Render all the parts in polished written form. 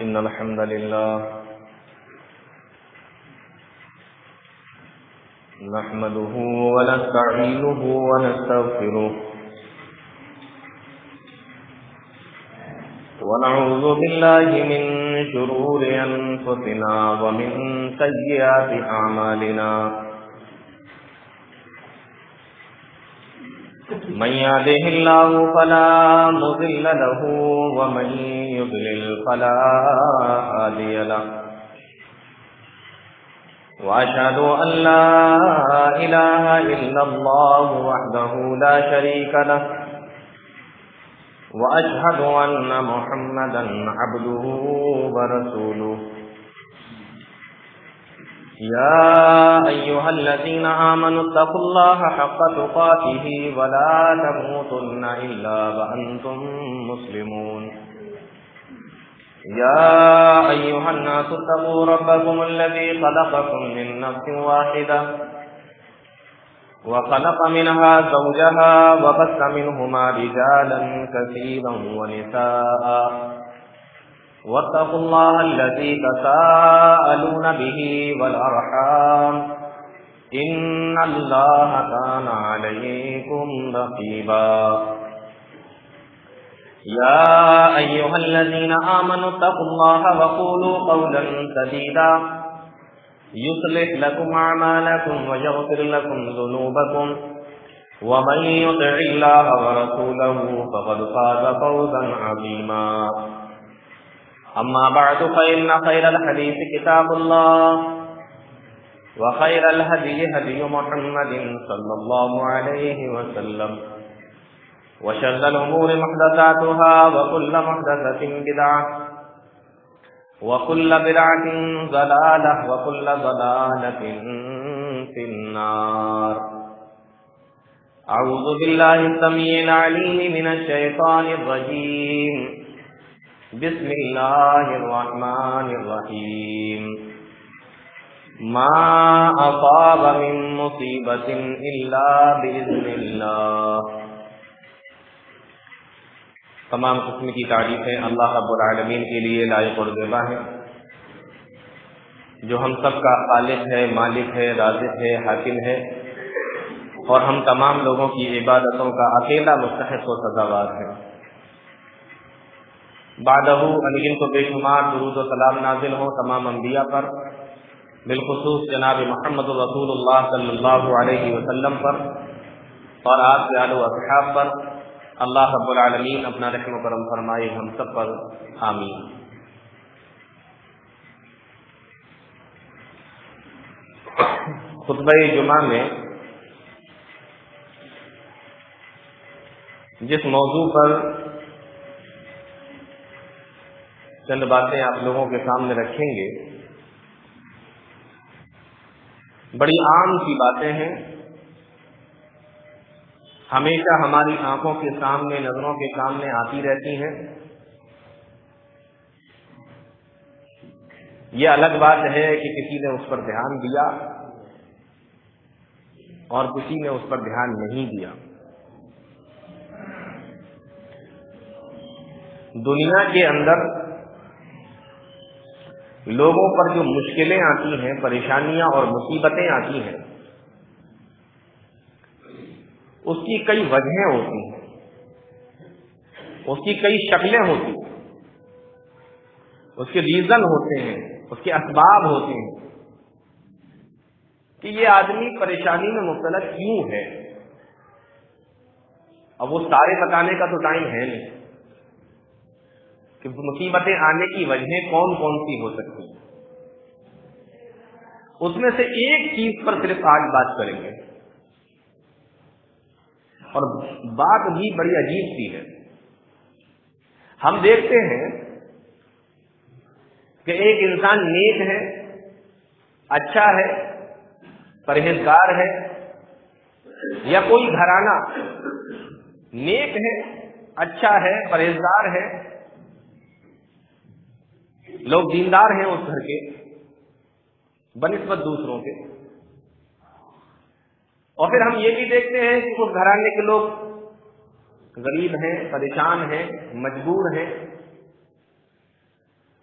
إن الحمد لله نحمده ونستعينه ونستغفره ونعوذ بالله من شرور أنفسنا ومن سيئات أعمالنا من يهده الله فلا مضل له ومن يضلل فلا هادي له وأشهد أن لا إله إلا الله وحده لا شريك له وأشهد أن محمدا عبده ورسوله يا أيها الذين آمنوا اتقوا الله حق تقاته ولا تموتن إلا وأنتم مسلمون يا أيها الناس اتقوا ربكم الذي خلقكم من نفس واحدة وخلق منها زوجها وبث منهما رجالا كثيرا ونساء واتقوا الله الذي تساءلون به والأرحام إن الله كان عليكم رقيبا يا أيها الذين آمنوا اتقوا الله وقولوا قولا سديدا يصلح لكم أعمالكم ويغفر لكم ذنوبكم ومن يطع الله ورسوله فقد فاز فوزا عظيما أما بعد فإن خير الحديث كتاب الله وخير الهدي هدي محمد صلى الله عليه وسلم وشر الأمور محدثاتها وكل محدثة بدعة وكل بدعة ضلالة وكل ضلالة في النار. أعوذ بالله السميع العليم من الشيطان الرجيم. بسم الله الرحمن الرحيم. ما أصاب من مصيبة إلا بإذن الله. تمام قسم کی تعریفیں اللہ رب العالمین کے لیے لائق اور زیبا ہیں، جو ہم سب کا خالق ہے، مالک ہے، رازق ہے، حاکم ہے، اور ہم تمام لوگوں کی عبادتوں کا اکیلا مستحق و سزاوار ہے۔ بعدہ ان کو بے شمار درود و سلام نازل ہوں تمام انبیاء پر، بالخصوص جناب محمد رسول اللہ صلی اللہ علیہ وسلم پر اور آپ کے آل و اصحاب پر۔ اللہ رب العالمین اپنا رحم و کرم فرمائے ہم سب پر، آمین۔ خطبہ جمعہ میں جس موضوع پر چند باتیں آپ لوگوں کے سامنے رکھیں گے، بڑی عام سی باتیں ہیں، ہمیشہ ہماری آنکھوں کے سامنے، نظروں کے سامنے آتی رہتی ہیں۔ یہ الگ بات ہے کہ کسی نے اس پر دھیان دیا اور کسی نے اس پر دھیان نہیں دیا۔ دنیا کے اندر لوگوں پر جو مشکلیں آتی ہیں، پریشانیاں اور مصیبتیں آتی ہیں، اس کی کئی وجہیں ہوتی ہیں، اس کی کئی شکلیں ہوتی ہیں، اس کے ریزن ہوتے ہیں، اس کے اسباب ہوتے ہیں کہ یہ آدمی پریشانی میں مبتلا کیوں ہے۔ اب وہ سارے بتانے کا تو ٹائم ہے نہیں کہ مصیبتیں آنے کی وجہیں کون کون سی ہو سکتی ہیں۔ اس میں سے ایک چیز پر صرف آج بات کریں گے، اور بات بھی بڑی عجیب سی ہے۔ ہم دیکھتے ہیں کہ ایک انسان نیک ہے، اچھا ہے، پرہیزگار ہے، یا کوئی گھرانہ نیک ہے، اچھا ہے، پرہیزگار ہے، لوگ دیندار ہیں اس گھر کے بنسبت دوسروں کے، اور پھر ہم یہ بھی دیکھتے ہیں کہ اس گھرانے کے لوگ غریب ہیں، پریشان ہیں، مجبور ہیں،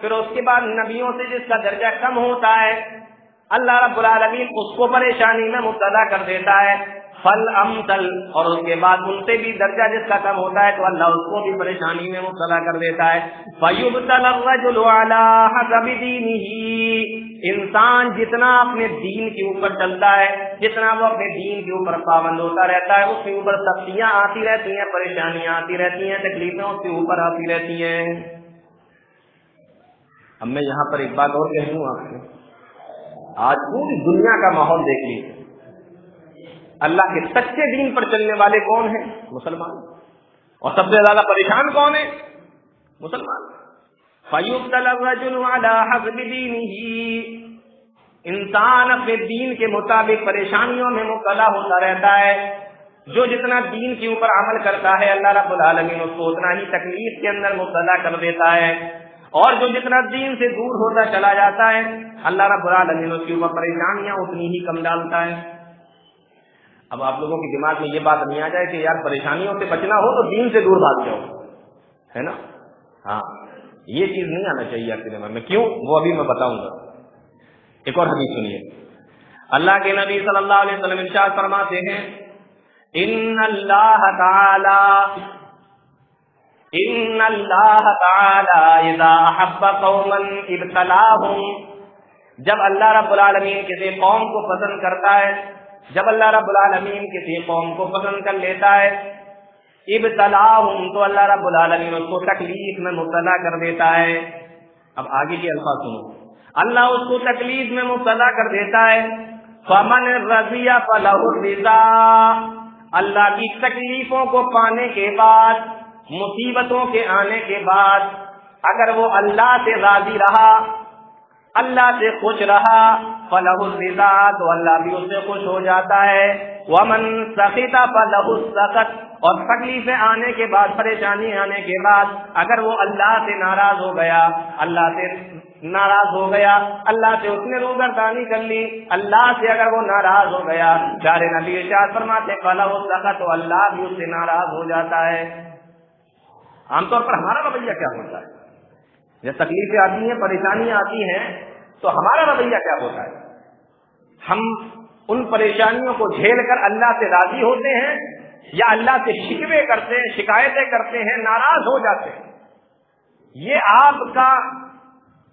پھر اس کے بعد نبیوں سے جس کا درجہ کم ہوتا ہے اللہ رب العالمین اس کو پریشانی میں مبتلا کر دیتا ہے، فل امثل، اور اس کے بعد ان سے بھی درجہ جس کا کم ہوتا ہے تو اللہ اس کو بھی پریشانی میں مبتلا کر دیتا ہے۔ فَيُبْتَلَى الرَّجُلُ عَلَى حَسَبِ دِينِهِ، انسان جتنا اپنے دین کے اوپر چلتا ہے، جتنا وہ اپنے دین کے اوپر پابند ہوتا رہتا ہے، اس کے اوپر سختیاں آتی رہتی ہیں، پریشانیاں آتی رہتی ہیں، تکلیفیں اس کے اوپر آتی رہتی ہیں۔ اب میں یہاں پر ایک بات اور کہہ دوں آپ کو، آج پوری دنیا کا ماحول دیکھ لیجیے، اللہ کے سچے دین پر چلنے والے کون ہیں؟ مسلمان، اور سب سے زیادہ پریشان کون ہیں؟ مسلمان۔ فَيُبْتَلَى الرَّجُلُ عَلَى حَسَبِ دِينِهِ، انسان اپنے دین کے مطابق پریشانیوں میں مبتلا ہوتا رہتا ہے۔ جو جتنا دین کے اوپر عمل کرتا ہے اللہ رب العالمین اس کو اتنا ہی تکلیف کے اندر مبتلا کر دیتا ہے، اور جو جتنا دین سے دور ہوتا چلا جاتا ہے اللہ رب العالمین اس کے اوپر پریشانیاں اتنی ہی کم ڈالتا ہے۔ اب آپ لوگوں کے دماغ میں یہ بات نہیں آ جائے کہ یار پریشانیوں سے بچنا ہو تو دین سے دور بھاگ جاؤ، ہے نا؟ ہاں، یہ چیز نہیں آنا چاہیے آپ کے دماغ میں۔ کیوں؟ وہ ابھی میں بتاؤں گا۔ ایک اور حدیث سنیے، اللہ کے نبی صلی اللہ علیہ وسلم ارشاد فرماتے ہیں، ان اللہ تعالی اذا احب قوما ابتلاهم، جب اللہ رب العالمین کسی قوم کو پسند کرتا ہے، جب اللہ رب العالمین کسی قوم کو پسند کر لیتا ہے، ابتلاهم، تو اللہ رب العالمین اس کو تکلیف میں مبتلا کر دیتا ہے۔ اب آگے کے الفاظ سنو، اللہ اس کو تکلیف میں مبتلا کر دیتا ہے، فمن رضی فلہ الرضا، اللہ کی تکلیفوں کو پانے کے بعد، مصیبتوں کے آنے کے بعد اگر وہ اللہ سے راضی رہا، اللہ سے خوش رہا، فلہ الرضا، تو اللہ بھی اس سے خوش ہو جاتا ہے، ومن سخط فلہ السخط، اور تکلیفیں آنے کے بعد، پریشانی آنے کے بعد اگر وہ اللہ سے ناراض ہو گیا، اللہ سے ناراض ہو گیا، اللہ سے اس نے روگردانی کر لی، اللہ سے اگر وہ ناراض ہو گیا، پیارے نبی ارشاد فرماتے فلہ السخط، تو اللہ بھی اس سے ناراض ہو جاتا ہے۔ عام طور پر ہمارا رویہ کیا ہوتا ہے؟ جب تکلیفیں آتی ہیں، پریشانیاں آتی ہیں، تو ہمارا رویہ کیا ہوتا ہے؟ ہم ان پریشانیوں کو جھیل کر اللہ سے راضی ہوتے ہیں، یا اللہ سے شکوے کرتے ہیں، شکایتیں کرتے ہیں، ناراض ہو جاتے ہیں؟ یہ آپ کا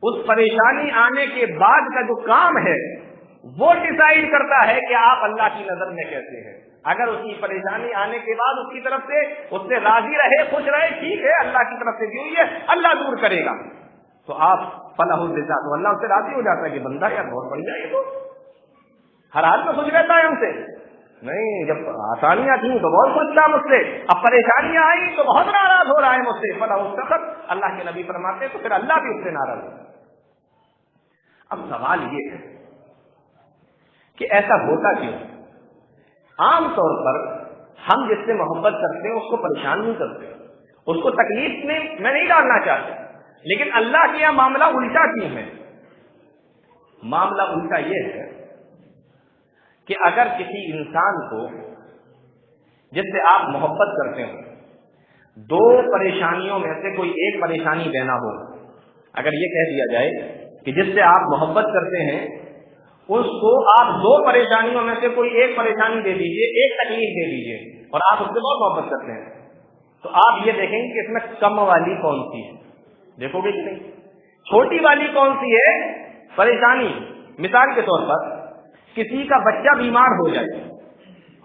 اس پریشانی آنے کے بعد کا جو کام ہے وہ ڈیسائیڈ کرتا ہے کہ آپ اللہ کی نظر میں کیسے ہیں۔ اگر اس کی پریشانی آنے کے بعد اس کی طرف سے اس سے راضی رہے، خوش رہے، ٹھیک ہے، اللہ کی طرف سے بھی ہوئی ہے، اللہ دور کرے گا، تو آپ فلاح الرضا، تو اللہ اس سے راضی ہو جاتا ہے کہ بندہ یار بہت بڑھیا ہے، تو ہر حال میں خوش رہتا ہے ہم سے۔ نہیں، جب آسانیاں تھیں تو بہت خوش تھا مجھ سے، اب پریشانیاں آئی تو بہت ناراض ہو رہا ہے مجھ سے، فلاح السخط، اللہ کے نبی فرماتے ہیں تو پھر اللہ بھی اس سے ناراض ہے۔ اب سوال یہ ہے کہ ایسا ہوتا کیوں؟ عام طور پر ہم جس سے محبت کرتے ہیں اس کو پریشان نہیں کرتے، اس کو تکلیف میں نہیں ڈالنا چاہتے، لیکن اللہ کے یہاں معاملہ الٹا کیوں ہے؟ معاملہ الٹا یہ ہے کہ اگر کسی انسان کو جس سے آپ محبت کرتے ہو، دو پریشانیوں میں سے کوئی ایک پریشانی دینا ہو، اگر یہ کہہ دیا جائے کہ جس سے آپ محبت کرتے ہیں اس کو آپ دو پریشانیوں میں سے کوئی ایک پریشانی دے دیجئے، ایک تکلیف دے دیجئے، اور آپ اس سے بہت محبت کرتے ہیں، تو آپ یہ دیکھیں گے کہ اس میں کم والی کون سی ہے، دیکھو گے کہ نہیں؟ چھوٹی والی کون سی ہے پریشانی؟ مثال کے طور پر کسی کا بچہ بیمار ہو جائے،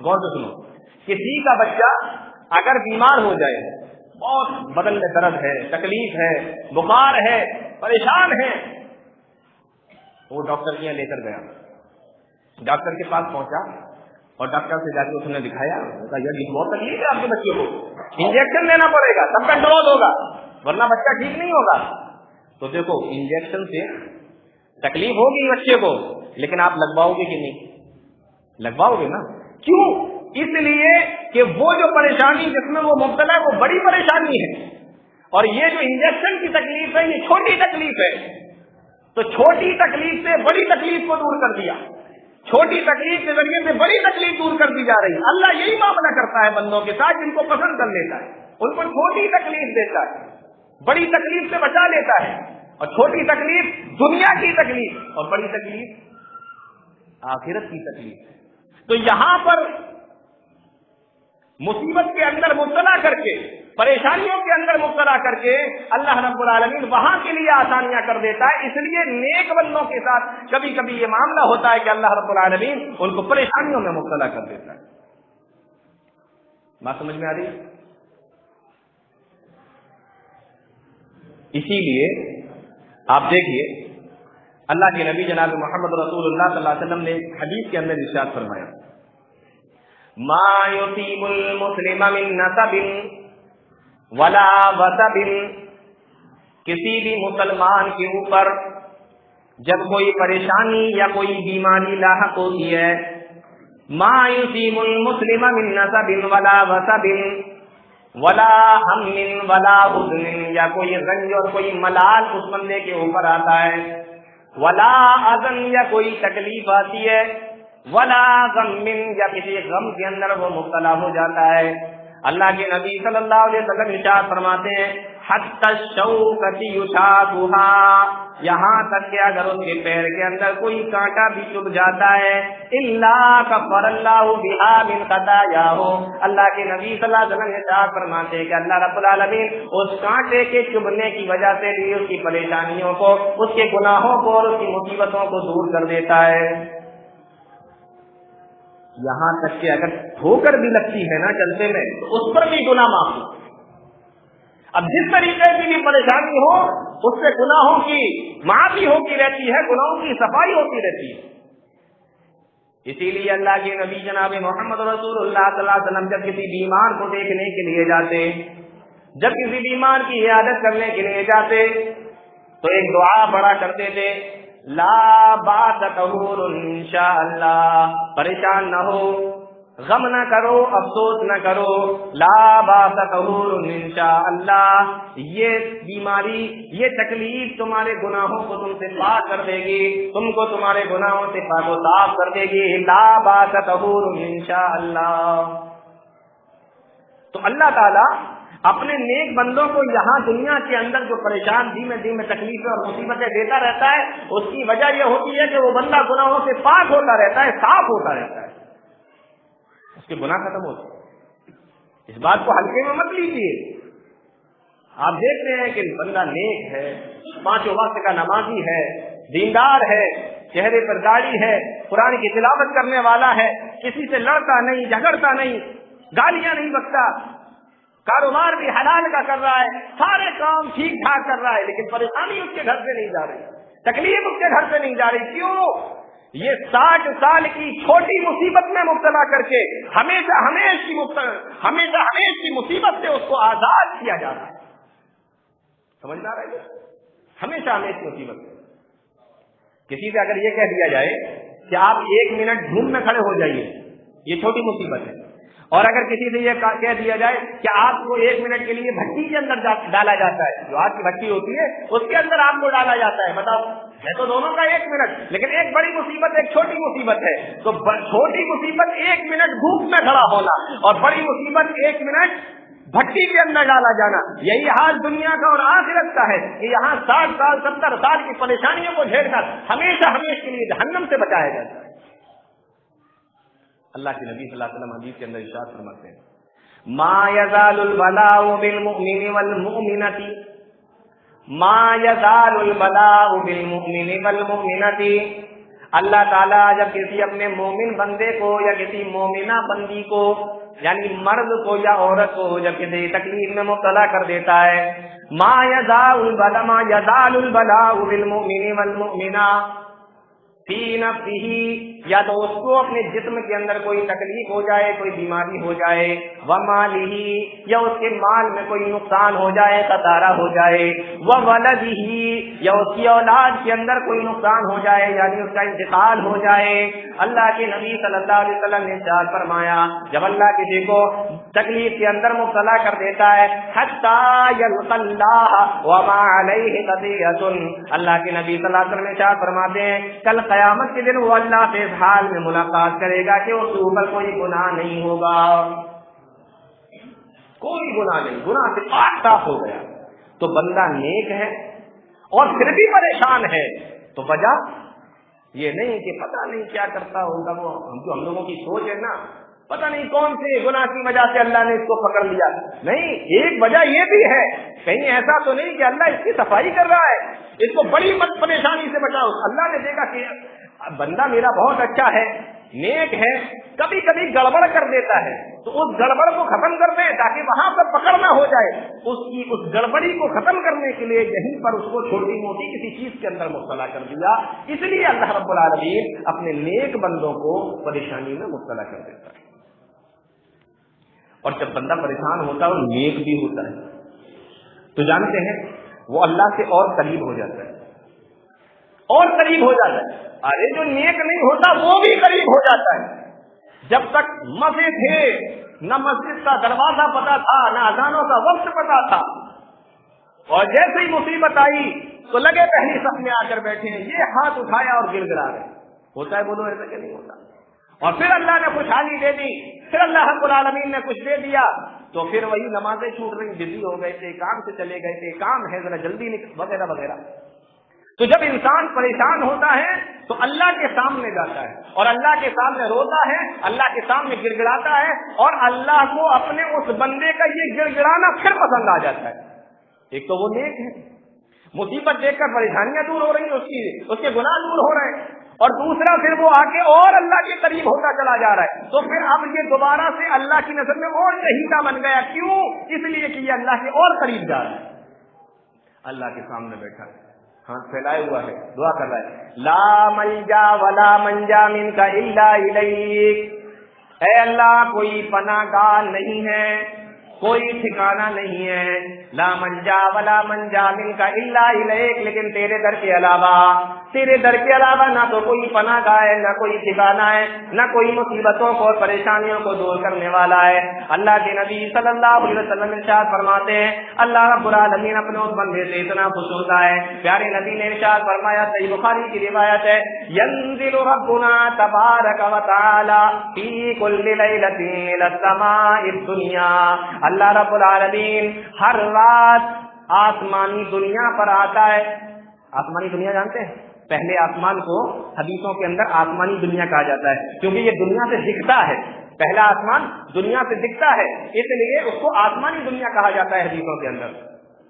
غور سے سنو، کسی کا بچہ اگر بیمار ہو جائے، بہت بدن میں درد ہے، تکلیف ہے، بخار ہے، پریشان ہے، وہ ڈاکٹر کے یہاں لے کر گیا، ڈاکٹر کے پاس پہنچا اور ڈاکٹر سے جا کے اس نے دکھایا، یار یہ بہت تکلیف ہے آپ کے بچے کو، انجیکشن لینا پڑے گا تب کنٹرول ہوگا ورنہ بچہ ٹھیک نہیں ہوگا۔ تو دیکھو انجیکشن سے تکلیف ہوگی بچے کو، لیکن آپ لگواؤ گے کہ نہیں؟ لگواؤ گے نا۔ کیوں؟ اس لیے کہ وہ جو پریشانی جس میں وہ مبتلا ہے وہ بڑی پریشانی ہے، اور یہ جو انجیکشن کی تکلیف ہے یہ چھوٹی تکلیف ہے، تو چھوٹی تکلیف سے بڑی تکلیف کو دور کر دیا، چھوٹی تکلیف کے ذریعے سے بڑی تکلیف دور کر دی جا رہی ہے۔ اللہ یہی معاملہ کرتا ہے بندوں کے ساتھ، جن کو پسند کر لیتا ہے ان کو چھوٹی تکلیف دیتا ہے، بڑی تکلیف سے بچا لیتا ہے، اور چھوٹی تکلیف دنیا کی تکلیف اور بڑی تکلیف آخرت کی تکلیف. تو یہاں پر مصیبت کے اندر مبتلا کر کے، پریشانیوں کے اندر مبتلا کر کے اللہ رب العالمین وہاں کے لیے آسانیاں کر دیتا ہے. اس لیے نیک بندوں کے ساتھ کبھی کبھی یہ معاملہ ہوتا ہے کہ اللہ رب العالمین ان کو پریشانیوں میں مبتلا کر دیتا ہے. بات سمجھ میں آ رہی ہے؟ اسی لیے آپ دیکھیے اللہ کے نبی جناب محمد رسول اللہ صلی اللہ علیہ وسلم نے حدیث کے اندر ارشاد فرمایا، ما یصیب المسلم من نصب ولا وصب، کسی بھی مسلمان کے اوپر جب کوئی پریشانی یا کوئی بیماری لاحق ہوتی ہے، ما یصیب المسلم من نصب ولا وصب ولا ہم ولا حزن، یا کوئی غم اور کوئی ملال اس بندے کے اوپر آتا ہے، ولا اذن یا کوئی تکلیف آتی ہے، ولا غم یا کسی غم کے اندر وہ مبتلا ہو جاتا ہے. اللہ کے نبی صلی اللہ علیہ وسلم ارشاد فرماتے ہیں، حتی الشوکۃ یشاقھا، یہاں تک کہ اگر اس کے پیر کے اندر کوئی کانٹا بھی چبھ جاتا ہے، الا کفر اللہ بہا من خطایاہ، اللہ کے نبی صلی اللہ علیہ وسلم ارشاد فرماتے ہیں کہ اللہ رب العالمین اس کانٹے کے چبھنے کی وجہ سے بھی اس کی پریشانیوں کو، اس کے گناہوں کو اور اس کی مصیبتوں کو دور کر دیتا ہے. یہاں تک کہ اگر ٹھوکر بھی لگتی ہے نا چلتے میں تو اس پر بھی گناہ معاف. اب جس طریقے کی بھی پریشانی ہو اس سے گناہوں کی معافی ہوتی رہتی ہے، گناہوں کی صفائی ہوتی رہتی ہے. اسی لیے اللہ کے نبی جناب محمد رسول اللہ صلی اللہ علیہ وسلم جب کسی بیمار کو دیکھنے کے لیے جاتے، جب کسی بیمار کی عیادت کرنے کے لیے جاتے تو ایک دعا پڑھا کرتے تھے، لا باس طہور انشاءاللہ، پریشان نہ ہو، غم نہ کرو، افسوس نہ کرو، لا باس طہور انشاءاللہ، یہ بیماری، یہ تکلیف تمہارے گناہوں کو تم سے پاک کر دے گی، تم کو تمہارے گناہوں سے پاک و صاف کر دے گی، لا باس طہور انشاءاللہ. تو اللہ تعالی اپنے نیک بندوں کو یہاں دنیا کے اندر جو پریشان دھیمے دھیمے تکلیفیں اور مصیبتیں دیتا رہتا ہے، اس کی وجہ یہ ہوتی ہے کہ وہ بندہ گناہوں سے پاک ہوتا رہتا ہے، صاف ہوتا رہتا ہے، اس کے گناہ ختم ہوتے ہیں. اس بات کو ہلکے میں مت لیجیے. آپ دیکھ رہے ہیں کہ بندہ نیک ہے، 5 وقت کا نمازی ہے، دیندار ہے، چہرے پر داڑھی ہے، قرآن کی تلاوت کرنے والا ہے، کسی سے لڑتا نہیں، جھگڑتا نہیں، گالیاں نہیں بکتا، کاروبار بھی حلال کا کر رہا ہے، سارے کام ٹھیک ٹھاک کر رہا ہے، لیکن پریشانی اس کے گھر سے نہیں جا رہی، تکلیف اس کے گھر سے نہیں جا رہی. کیوں؟ یہ 60 سال کی چھوٹی مصیبت میں مبتلا کر کے ہمیشہ کی مصیبت سے اس کو آزاد کیا جا رہا ہے. سمجھدار ہے؟ ہمیشہ کی مصیبت. کسی سے اگر یہ کہہ دیا جائے کہ آپ 1 منٹ دھوپ میں کھڑے ہو جائیے، یہ چھوٹی مصیبت ہے. اور اگر کسی سے یہ کہہ دیا جائے کہ آپ کو 1 منٹ کے لیے بھٹی کے اندر ڈالا جاتا ہے، جو آج کی بھٹی ہوتی ہے اس کے اندر آپ کو ڈالا جاتا ہے، بتاؤ، ہے تو دونوں کا 1 منٹ، لیکن ایک بڑی مصیبت ایک چھوٹی مصیبت ہے. تو چھوٹی مصیبت 1 منٹ دھوپ میں کھڑا ہونا، اور بڑی مصیبت 1 منٹ بھٹی کے اندر ڈالا جانا. یہی حال دنیا کا اور آخرت کا ہے کہ یہاں 60 سال 70 سال کی پریشانیوں کو جھیل کر ہمیشہ کے لیے جہنم سے بچایا جاتا ہے. اللہ کے نبی صلی اللہ علیہ وسلم حدیث کے اندر ارشاد فرماتے ہیں، ما یزال البلاء بالمؤمن والمؤمنۃ، ما یزال البلاء بالمؤمن والمؤمنۃ. اللہ تعالیٰ جب کسی اپنے مومن بندے کو یا کسی مومنہ بندی کو، یعنی مرد کو یا عورت کو، جب کسی تکلیف میں مبتلا کر دیتا ہے، ما یزال البلاء بالمؤمن والمؤمنہ فی نفسہ، یا تو اس کو اپنے جسم کے اندر کوئی تکلیف ہو جائے، کوئی بیماری ہو جائے، ومالہ، یا اس کے مال میں کوئی نقصان ہو جائے، خسارہ ہو جائے، وولدہ، یا اس کی اولاد کے اندر کوئی نقصان ہو جائے، یعنی اس کا انتقال ہو جائے. اللہ کے نبی صلی اللہ علیہ وسلم نے ارشاد فرمایا، جب اللہ کسی کو تکلیف کے اندر مبتلا کر دیتا ہے، حتی یلقی اللہ وما علیہ خطیئۃ، اللہ کے نبی صلی اللہ علیہ وسلم نے ارشاد فرماتے ہیں کل قیامت کے دن وہ اللہ سے اس حال میں ملاقات کرے گا کہ اس کے اوپر کوئی گناہ نہیں ہوگا، کوئی گناہ نہیں، گناہ سے پاک صاف ہو گیا. تو بندہ نیک ہے اور پھر بھی پریشان ہے، تو وجہ یہ نہیں کہ پتہ نہیں کیا کرتا ہوگا وہ، ہم لوگوں کی سوچ ہے نا، پتہ نہیں کون سے گناہ کی وجہ سے اللہ نے اس کو پکڑ لیا. نہیں، ایک وجہ یہ بھی ہے، کہیں ایسا تو نہیں کہ اللہ اس کی صفائی کر رہا ہے، اس کو بڑی مت پریشانی سے بچاؤ. اللہ نے دیکھا کہ بندہ میرا بہت اچھا ہے، نیک ہے، کبھی کبھی گڑبڑ کر دیتا ہے، تو اس گڑبڑ کو ختم کر دیں تاکہ وہاں پر پکڑ نہ ہو جائے. اس گڑبڑی کو ختم کرنے کے لیے یہیں پر اس کو چھوٹی موٹی کسی چیز کے اندر مبتلا کر دیا. اس لیے اللہ رب العالمین اپنے نیک بندوں کو پریشانی میں مبتلا کر دیتا ہے. اور جب بندہ پریشان ہوتا ہے اور نیک بھی ہوتا ہے تو جانتے ہیں وہ اللہ سے اور قریب ہو جاتا ہے، اور قریب ہو جاتا ہے. ارے جو نیک نہیں ہوتا وہ بھی قریب ہو جاتا ہے. جب تک مزے تھے، نہ مسجد کا دروازہ پتا تھا، نہ اذانوں کا وقت پتا تھا، اور جیسے ہی مصیبت آئی تو لگے پہلی صف میں آ کر بیٹھے ہیں، یہ ہاتھ اٹھایا اور گر گرا رہے. ہوتا ہے بولو ایسا کہ نہیں ہوتا؟ اور پھر اللہ نے خوشحالی دے دی، پھر اللہ رب العالمین نے کچھ دے دیا تو پھر وہی نمازیں چھوٹ رہی، بزی ہو گئے تھے، کام سے چلے گئے تھے، کام ہے ذرا جلدی وغیرہ وغیرہ. تو جب انسان پریشان ہوتا ہے تو اللہ کے سامنے جاتا ہے اور اللہ کے سامنے روتا ہے، اللہ کے سامنے گڑ گڑاتا ہے، اور اللہ کو اپنے اس بندے کا یہ گڑ گڑانا پھر پسند آ جاتا ہے. ایک تو وہ نیک ہے، مصیبت دیکھ کر پریشانیاں دور ہو رہی ہیں، اس کے گناہ دور ہو رہے ہیں، اور دوسرا پھر وہ آ کے اور اللہ کے قریب ہوتا چلا جا رہا ہے. تو پھر اب یہ دوبارہ سے اللہ کی نظر میں اور شہیدہ بن گیا. کیوں؟ اس لیے کہ یہ اللہ کے اور قریب جا رہا ہے. اللہ کے سامنے بیٹھا ہے، ہاتھ پھیلائے ہوا ہے، دعا کر رہا ہے، لا ملجا ولا منجا منک الا الیک. اے اللہ کوئی پناہ گاہ نہیں ہے، کوئی ٹھکانہ نہیں ہے، لا منجا ولا منجا منک الا الیک، لیکن تیرے در کے علاوہ نہ تو کوئی پناہ گاہ ہے، نہ کوئی ٹھکانہ ہے، نہ کوئی مصیبتوں کو اور پریشانیوں کو دور کرنے والا ہے. اللہ کے نبی صلی اللہ علیہ وسلم ارشاد فرماتے ہیں، اللہ رب العالمین اپنے اس بندے سے اتنا خوش ہوتا ہے، پیارے نبی نے ارشاد فرمایا، صحیح بخاری کی روایت ہے، ينزل ربنا تبارک و تعالی فی کل لیلۃ الى السماء الدنیا. اللہ رب العالمین ہر رات آسمانی دنیا پر آتا ہے. آسمانی دنیا جانتے ہیں؟ پہلے آسمان کو حدیثوں کے اندر آسمانی دنیا کہا جاتا ہے کیونکہ یہ دنیا سے دکھتا ہے. پہلا آسمان دنیا سے دکھتا ہے، اس لیے اس کو آسمانی دنیا کہا جاتا ہے حدیثوں کے اندر.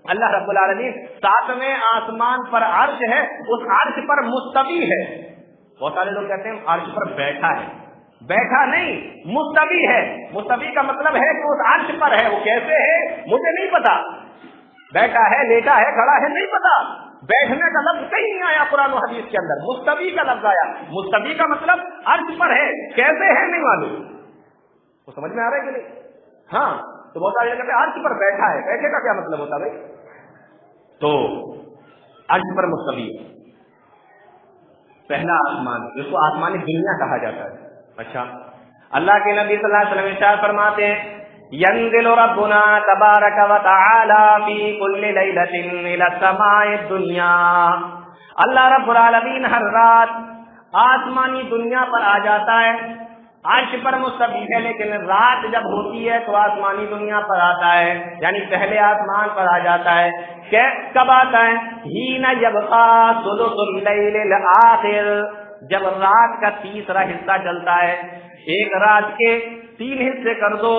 اللہ رب العالمین 7ویں آسمان پر عرش ہے، اس عرش پر مستوی ہے. بہت سارے لوگ کہتے ہیں عرش پر بیٹھا ہے، بیٹھا نہیں، مستوی ہے. مستوی کا مطلب ہے کہ اس عرش پر ہے. وہ کیسے ہے مجھے نہیں پتا، بیٹھا ہے، لیٹا ہے، کھڑا ہے، نہیں پتا. بیٹھنے کا لفظ کہیں نہیں آیا قرآن و حدیث کے اندر، مستوی کا لفظ آیا. مستوی کا مطلب عرش پر ہے، کیسے ہے نہیں معلوم. وہ سمجھ میں آ رہا ہے کہ نہیں؟ ہاں، تو بہت سارے کہتے ہیں عرش پر بیٹھا ہے. بیٹھے کا کیا مطلب ہوتا ہے بھائی؟ تو عرش پر مستوی ہے، پہلا آسمان، جس کو آسمانی دنیا کہا جاتا ہے. اچھا، اللہ کے نبی صلی اللہ علیہ وسلم ارشاد فرماتے ہیں، ينزل ربنا تبارک و تعالی فی کل لیلۃ الی السماء الدنیا. اللہ رب العالمین ہر رات آسمانی دنیا پر آ جاتا ہے. عرش پر مستوی ہے، لیکن رات جب ہوتی ہے تو آسمانی دنیا پر آتا ہے، یعنی پہلے آسمان پر آ جاتا ہے. کب آتا ہے؟ حین یبقی ثلث اللیل الآخر، جب رات کا تیسرا حصہ چلتا ہے. ایک رات کے 3 حصے کر دو،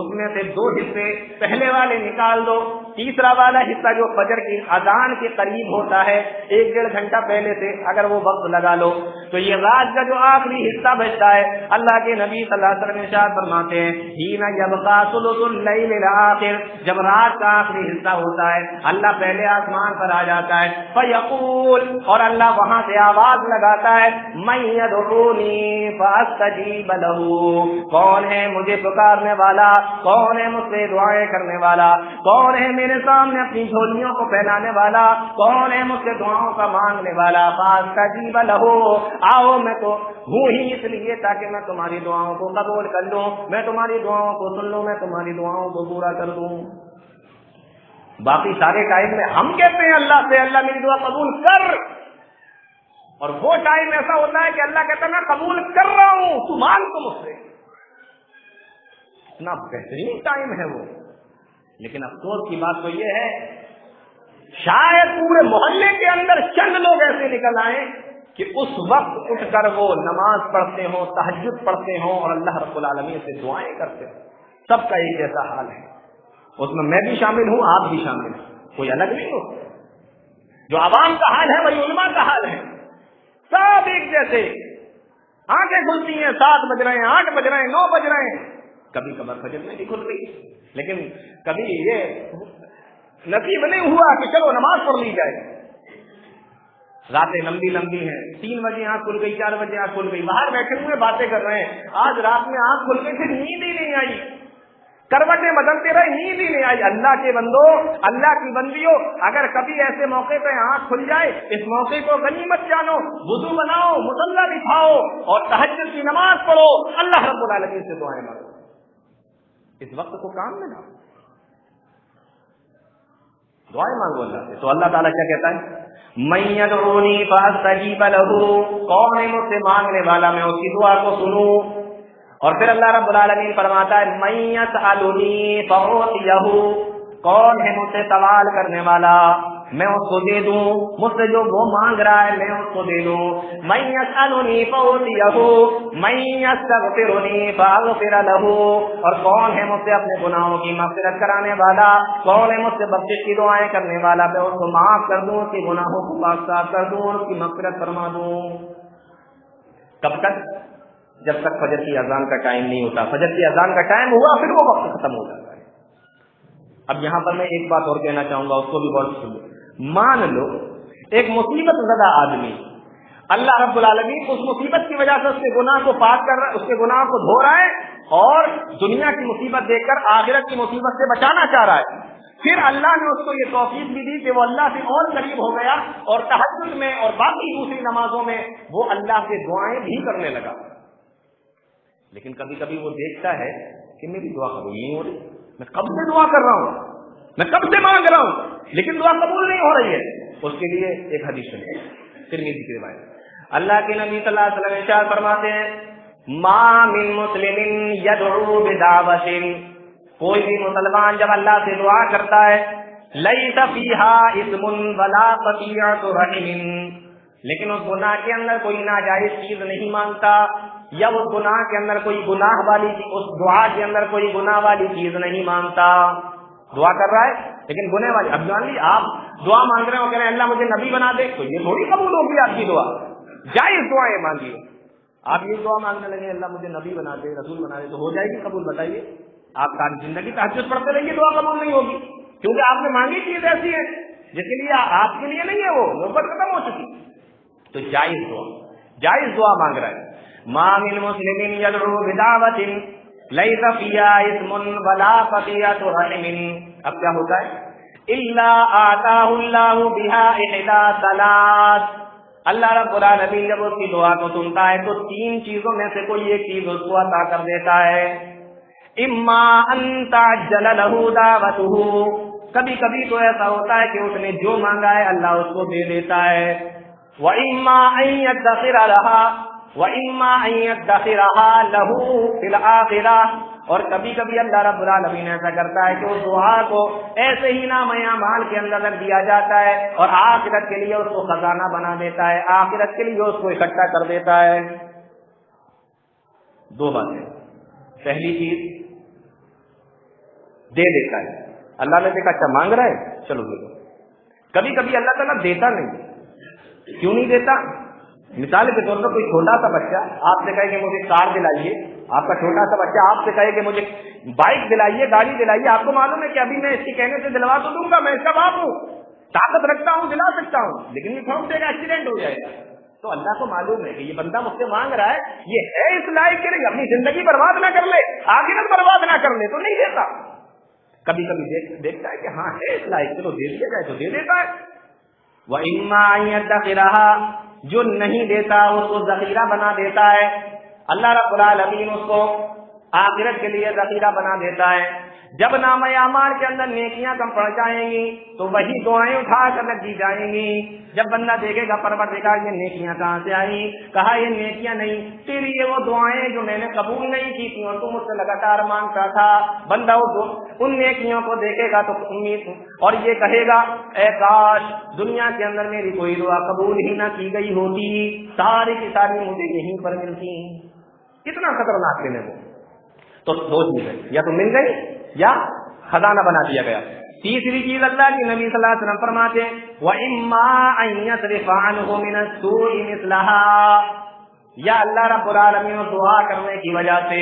اس میں سے 2 حصے پہلے والے نکال دو، تیسرا والا حصہ جو فجر کی اذان کے قریب ہوتا ہے 1-1.5 گھنٹہ پہلے سے اگر وہ وقت لگا لو تو یہ رات کا جو آخری حصہ بچتا ہے. اللہ کے نبی صلی اللہ علیہ وسلم ارشاد فرماتے ہیں، حین یبقی ثلث اللیل الآخر، جب رات کا آخری حصہ ہوتا ہے اللہ پہلے آسمان پر آ جاتا ہے. فیقول، اور اللہ وہاں سے آواز لگاتا ہے، من یدعونی فاستجیب لہ، کون ہے مجھے پکارنے والا، کون ہے مجھ سے دعائیں کرنے والا، کون ہے میرے سامنے اپنی جھولیوں کو پھیلانے والا، کون ہے مجھ سے دعاؤں کا مانگنے والا. فاستجیب لہ، آؤ میں تو ہوں ہی اس لیے تاکہ میں تمہاری دعاؤں کو قبول کر لوں، میں تمہاری دعاؤں کو سن لوں، میں تمہاری دعاؤں کو پورا کر دوں. باقی سارے ٹائم میں ہم کہتے ہیں اللہ سے، اللہ میری دعا قبول کر، اور وہ ٹائم ایسا ہوتا ہے کہ اللہ کہتا ہے میں قبول کر رہا ہوں، تو مانگ تو مجھ سے. اتنا بہترین ٹائم ہے وہ. لیکن افسوس کی بات تو یہ ہے شاید پورے محلے کے اندر چند لوگ ایسے نکل آئے کہ اس وقت اٹھ کر وہ نماز پڑھتے ہوں، تہجد پڑھتے ہوں اور اللہ رب العالمین سے دعائیں کرتے ہوں. سب کا ایک جیسا حال ہے. اس میں بھی شامل ہوں، آپ بھی شامل ہیں، کوئی الگ نہیں ہو. جو عوام کا حال ہے وہی علماء کا حال ہے. سب ایک جیسے. آنکھیں کھلتی ہیں 7 بج رہے ہیں، 8 بج رہے ہیں، 9 بج رہے ہیں، کبھی کبھار فجر میں بھی کھل رہی، لیکن کبھی یہ نصیب نہیں ہوا کہ چلو نماز پڑھ لی جائے. راتیں لمبی لمبی ہیں، 3 بجے آنکھ کھل گئی، 4 بجے آنکھ کھل گئی، باہر بیٹھے ہوئے باتیں کر رہے ہیں. آج رات میں آنکھ کھل گئی، پھر نیند ہی نہیں آئی، کروٹیں بدلتے رہے، نیند ہی نہیں آئی. اللہ کے بندو، اللہ کی بندیوں، اگر کبھی ایسے موقع پہ آنکھ کھل جائے، اس موقع کو غنیمت جانو، وضو بناؤ، مصلی بچھاؤ اور تہجد کی نماز پڑھو، اللہ رب العالمین سے دعائیں مانگو. اس وقت کو کام میں لاؤ، دعائیں مانگو اللہ سے. تو اللہ تعالیٰ کیا کہتا ہے؟ من یدعونی فاستجیب لہ، کون ہے مجھ سے مانگنے والا میں اس کی دعا کو سنوں. اور پھر اللہ رب العالمین فرماتا ہے من یسألنی فأعطیہ، کون ہے مجھ سے سوال کرنے والا میں اس کو دے دوں، مجھ سے جو وہ مانگ رہا ہے میں اس کو دے دوں. من یسألنی فأعطیہ، من یستغفرنی فأغفر لہ، اور کون ہے مجھ سے اپنے گناہوں کی مغفرت کرانے والا، کون ہے مجھ سے بخشش کی دعائیں کرنے والا، میں اس کو معاف کر دوں، اس کے گناہوں کو پاک صاف کر دوں اور اس کی مغفرت فرما دوں. کب تک؟ جب تک فجر کی اذان کا ٹائم نہیں ہوتا. فجر کی اذان کا ٹائم ہوا پھر وہ وقت ختم ہو جاتا ہے. اب یہاں پر میں ایک بات اور کہنا چاہوں گا، اس کو بھی غور سے سنو. مان لو ایک مصیبت زدہ آدمی، اللہ رب العالمین اس مصیبت کی وجہ سے اس کے گناہ کو پاک کر رہا ہے، اس کے گناہ کو دھو رہا ہے اور دنیا کی مصیبت دیکھ کر آخرت کی مصیبت سے بچانا چاہ رہا ہے. پھر اللہ نے اس کو یہ توفیق بھی دی کہ وہ اللہ سے اور قریب ہو گیا اور تہجد میں اور باقی دوسری نمازوں میں وہ اللہ سے دعائیں بھی کرنے لگا. لیکن کبھی کبھی وہ دیکھتا ہے کہ میری دعا قبول نہیں ہو رہی، میں کب سے دعا کر رہا ہوں، میں کب سے مانگ رہا ہوں، لیکن دعا قبول نہیں ہو رہی ہے. اس کے لیے ایک حدیث سنیے، ترمذی کی روایت. اللہ کے نبی صلی اللہ علیہ وسلم ارشاد فرماتے ہیں ما من مسلم یدعو بدعوۃ، کوئی بھی مسلمان جب اللہ سے دعا کرتا ہے لیس فیہا اثم ولا قطیعۃ رحم، لیکن اس گناہ کے اندر کوئی ناجائز چیز نہیں مانگتا یا اس گناہ کے اندر کوئی گناہ والی، اس دعا کے اندر کوئی گناہ والی چیز نہیں مانگتا. دعا کر رہا ہے لیکن گناہ والی، اب جان لی آپ دعا مانگ رہے ہو، کہہ رہے ہیں اللہ مجھے نبی بنا دے، تو یہ تھوڑی قبول ہوگی آپ کی دعا. جائز دعائیں مانگیے. آپ یہ دعا مانگنے لگے اللہ مجھے نبی بنا دے، رسول بنا دے، تو ہو جائے گی قبول؟ بتائیے. آپ ساری زندگی تہجد پڑھتے رہیے، دعا قبول نہیں ہوگی، کیونکہ آپ نے مانگی چیز ایسی ہے جس کے لیے آپ کے لیے نہیں ہے، وہ نوبت ختم ہو چکی. تو جائز دعا، جائز دعا مانگ رہا ہے. ما من مسلم یدعو بدعوۃ لیس فیہا اثم ولا قطیعۃ رحم. اب کیا ہوتا ہے؟ الا آتاہ اللہ بہا احدی ثلاث، اللہ رب العالمین جب اس کی دعا کو سنتا ہے تو 3 چیزوں میں سے کوئی ایک چیز اس کو عطا کر دیتا ہے. اما ان تعجل لہ دعوتہ، کبھی کبھی تو ایسا ہوتا ہے کہ اس نے جو مانگا ہے اللہ اس کو دے دیتا ہے. وَإِمَّا أَن يَدَّخِرَ لَهَا وَإِمَّا أَن يَدَّخِرَهَا لَهُ فِي الْآخِرَةِ، اور کبھی کبھی اللہ رب العالمین ایسا کرتا ہے کہ اس دعا کو ایسے ہی نام اعمال کے اندر رکھ دیا جاتا ہے اور آخرت کے لیے اس کو خزانہ بنا دیتا ہے، آخرت کے لیے اس کو اکٹھا کر دیتا ہے. 2 باتیں. پہلی چیز دے دیتا ہے. اللہ نے دیکھا اچھا مانگ رہا ہے چلو دے دو. کبھی کبھی اللہ تعالیٰ دیتا نہیں. کیوں نہیں دیتا؟ مثال کے طور پر کوئی چھوٹا سا بچہ آپ سے کہے کہ مجھے کار دلائیے، آپ کا چھوٹا سا بچہ آپ سے کہے کہ مجھے بائک دلائیے، گاڑی دلائیے، آپ کو معلوم ہے کہ ابھی میں اس کے کہنے سے دلوا تو دوں گا، میں اس کا باپ ہوں، طاقت رکھتا ہوں، دلا سکتا ہوں، لیکن یہ ٹھوک دے گا، ایکسیڈنٹ ہو جائے گا. تو اللہ کو معلوم ہے کہ یہ بندہ مجھ سے مانگ رہا ہے، یہ ہے اس لائق کہ نہیں، اپنی زندگی برباد نہ کر لے، آخرت برباد نہ کر لے، تو نہیں دیتا. کبھی کبھی دیکھتا ہے کہ ہاں ہے اس لائق، چلو دے دیا جائے تو دے دیتا ہے. وَإِمَّا أَن يَدَّخِرَهَا، جو نہیں دیتا اس کو ذخیرہ بنا دیتا ہے. اللہ رب العالمین اس کو آخرت کے لیے ذخیرہ بنا دیتا ہے۔ جب نامہ اعمال کے اندر نیکیاں کم پڑ جائیں گی تو وہی دعائیں اٹھا کر رکھ دی جائیں گی۔ جب بندہ دیکھے گا پروردگار یہ نیکیاں کہاں سے آئی، کہا یہ نیکیاں نہیں، تیری یہ وہ دعائیں جو میں نے قبول نہیں کی تھی اور تو مجھ سے لگاتار مانگتا تھا۔ بندہ ان نیکیوں کو دیکھے گا تو امید اور یہ کہے گا اے کاش دنیا کے اندر میری کوئی دعا قبول ہی نہ کی گئی ہوتی، ساری کی ساری مجھے یہیں پر ملتی۔ کتنا خطرناک دن ہے وہ، تو دو چیزیں، یا تو مل گئی یا خزانہ بنا دیا گیا۔ تیسری چیز اللہ کی نبی صلی اللہ علیہ وسلم فرماتے ہیں وَإِمَّا أَن يَصْرِفَ عَنْهُ مِنَ السُّوءِ مِثْلَهَا، یا اللہ رب العالمین دعا کرنے کی وجہ سے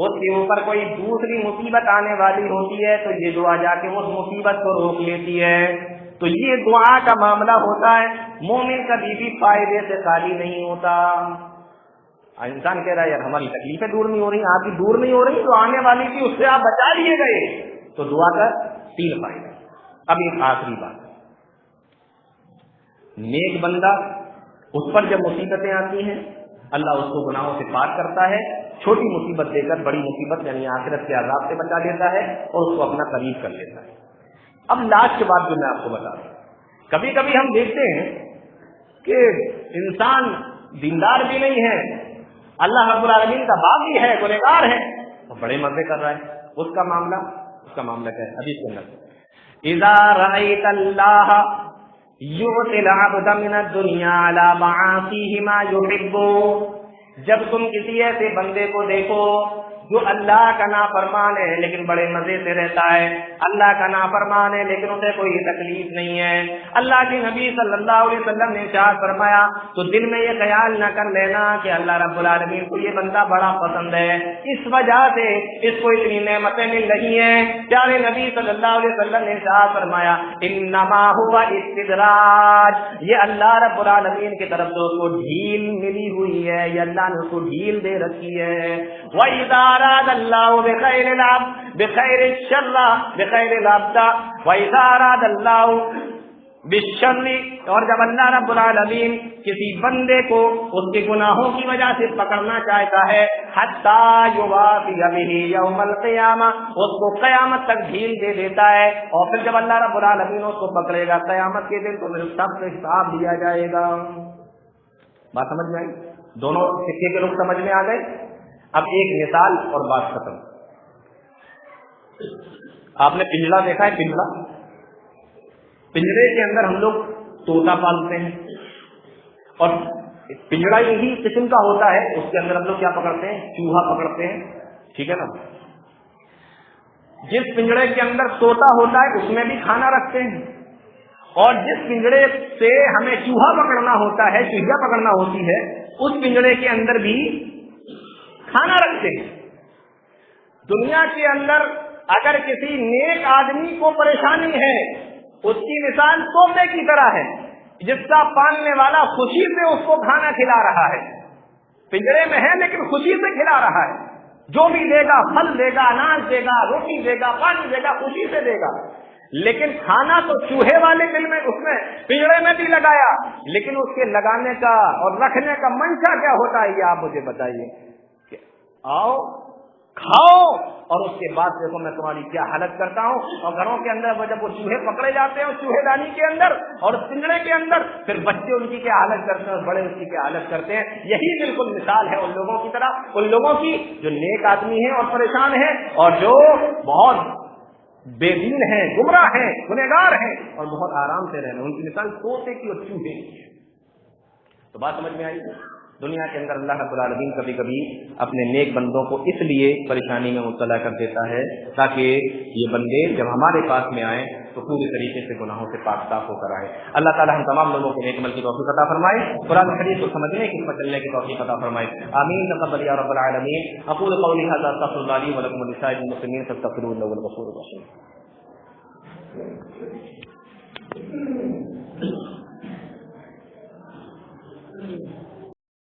اس کے اوپر کوئی دوسری مصیبت آنے والی ہوتی ہے تو یہ دعا جا کے اس مصیبت کو روک لیتی ہے۔ تو یہ دعا کا معاملہ ہوتا ہے، مومن کبھی بھی فائدے سے خالی نہیں ہوتا۔ انسان کہہ رہا ہے یار ہماری تکلیفیں دور نہیں ہو رہی، آپ کی دور نہیں ہو رہی، تو آنے والی تھی اس سے آپ بچا لیے گئے، تو دعا کا 3 فائدہ۔ اب ایک آخری بات، نیک بندہ اس پر جب مصیبتیں آتی ہیں اللہ اس کو گناہوں سے پاک کرتا ہے، چھوٹی مصیبت دے کر بڑی مصیبت یعنی آخرت کے عذاب سے بچا لیتا ہے اور اس کو اپنا قریب کر لیتا ہے۔ اب لاسٹ کے بعد جو میں آپ کو بتا رہا ہوں، کبھی کبھی ہم دیکھتے ہیں کہ انسان دیندار بھی نہیں ہے، اللہ رب العالمین کا باغی ہے، گنہگار ہے، اور بڑے مزے کر رہا ہے۔ اس کا معاملہ کیا ہے؟ حدیث کے اندر اذا رأيت اللہ یؤتی العبد من الدنیا علی معاصیہ ما یحب، جب تم کسی ایسے بندے کو دیکھو جو اللہ کا نافرمان ہے لیکن بڑے مزے سے رہتا ہے، اللہ کا نافرمان ہے لیکن اسے کوئی تکلیف نہیں ہے، اللہ کے نبی صلی اللہ علیہ وسلم نے ارشاد فرمایا تو دل میں یہ خیال نہ کر لینا کہ اللہ رب العالمین کو یہ بندہ بڑا پسند ہے، اس وجہ سے اس کو اتنی نعمتیں مل رہی ہیں۔ پیارے نبی صلی اللہ علیہ وسلم نے ارشاد فرمایا انما هو استدراج، یہ اللہ رب العالمین کی طرف سے اس کو ڈھیل ملی ہوئی ہے، یہ اللہ نے اس کو ڈھیل دے رکھی ہے۔ وَإِذَا أَرَادَ اللَّهُ بِخَيْرِ الْعَبْدِ بِخَيْرِ الشَّرِّ بِخَيْرِ الْعَبْدِ وَإِذَا أَرَادَ اللَّهُ بالشر، اور جب اللہ رب العالمین کسی بندے کو اس کے گناہوں کی وجہ سے پکڑنا چاہتا ہے حتی یوافی بہ یوم القیامہ، اس کو قیامت تک ڈھیل دے دیتا ہے، اور پھر جب اللہ رب العالمین اس کو پکڑے گا قیامت کے دن تو پھر سب سے حساب لیا جائے گا۔ بات سمجھ میں آئی؟ دونوں سکے کے رخ سمجھ میں آ گئے؟ اب ایک مثال اور بات ختم۔ آپ نے پنجرا دیکھا ہے؟ پنجرے کے اندر ہم لوگ طوطا پالتے ہیں، اور پنجرا یہی قسم کا ہوتا ہے، اس کے اندر ہم لوگ کیا پکڑتے ہیں؟ چوہا پکڑتے ہیں، ٹھیک ہے نا؟ جس پنجرے کے اندر طوطا ہوتا ہے اس میں بھی کھانا رکھتے ہیں، اور جس پنجرے سے ہمیں چوہا پکڑنا ہوتا ہے، چوہیا پکڑنا ہوتی ہے، اس پنجرے کے اندر بھی کھانا رکھتے ہیں۔ دنیا کے اندر اگر کسی نیک آدمی کو پریشانی ہے اس کی مثال طوطے کی طرح ہے، جس کا پالنے والا خوشی سے اس کو کھانا کھلا رہا ہے، پنجرے میں ہے لیکن خوشی سے کھلا رہا ہے، جو بھی دے گا پھل دے گا، اناج دے گا، روٹی دے گا، پانی دے گا، خوشی سے دے گا۔ لیکن کھانا تو چوہے والے دل میں اس نے پنجرے میں بھی لگایا، لیکن اس کے لگانے کا اور رکھنے کا منشا کیا ہوتا ہے یہ آپ مجھے بتائیے کہ آؤ کھاؤ اور اس کے بعد دیکھو میں تمہاری کیا حالت کرتا ہوں۔ اور گھروں کے اندر جب وہ چوہے پکڑے جاتے ہیں چوہے دانی کے اندر اور اس پنجرے کے اندر، پھر بچے ان کی کیا حالت کرتے ہیں اور بڑے اس کی کیا حالت کرتے ہیں۔ یہی بالکل مثال ہے ان لوگوں کی طرح، ان لوگوں کی جو نیک آدمی ہیں اور پریشان ہیں، اور جو بہت بے دین ہیں، گمراہ ہیں، گنہگار ہیں اور بہت آرام سے رہنا، ان کی مثال طوطے کی اور چوہے کی ہے۔ تو بات سمجھ میں آئی؟ دنیا کے اندر اللہ رب العالمین کبھی کبھی اپنے نیک بندوں کو اس لیے پریشانی میں مبتلا کر دیتا ہے تاکہ یہ بندے جب ہمارے پاس میں آئیں تو پورے طریقے سے گناہوں سے پاک صاف ہو کر آئیں۔ اللہ تعالی ہم تمام لوگوں کو نیک عمل کی توفیق عطا فرمائے، قرآن حدیث کو سمجھنے کی، اس پر چلنے کی توفیق عطا فرمائے، آمین تقبل یا رب العالمین۔ اقول قولی ھذا استغفر اللہ لی ولکم ولسائر المسلمین فاستغفروہ انہ هو الغفور الرحیم۔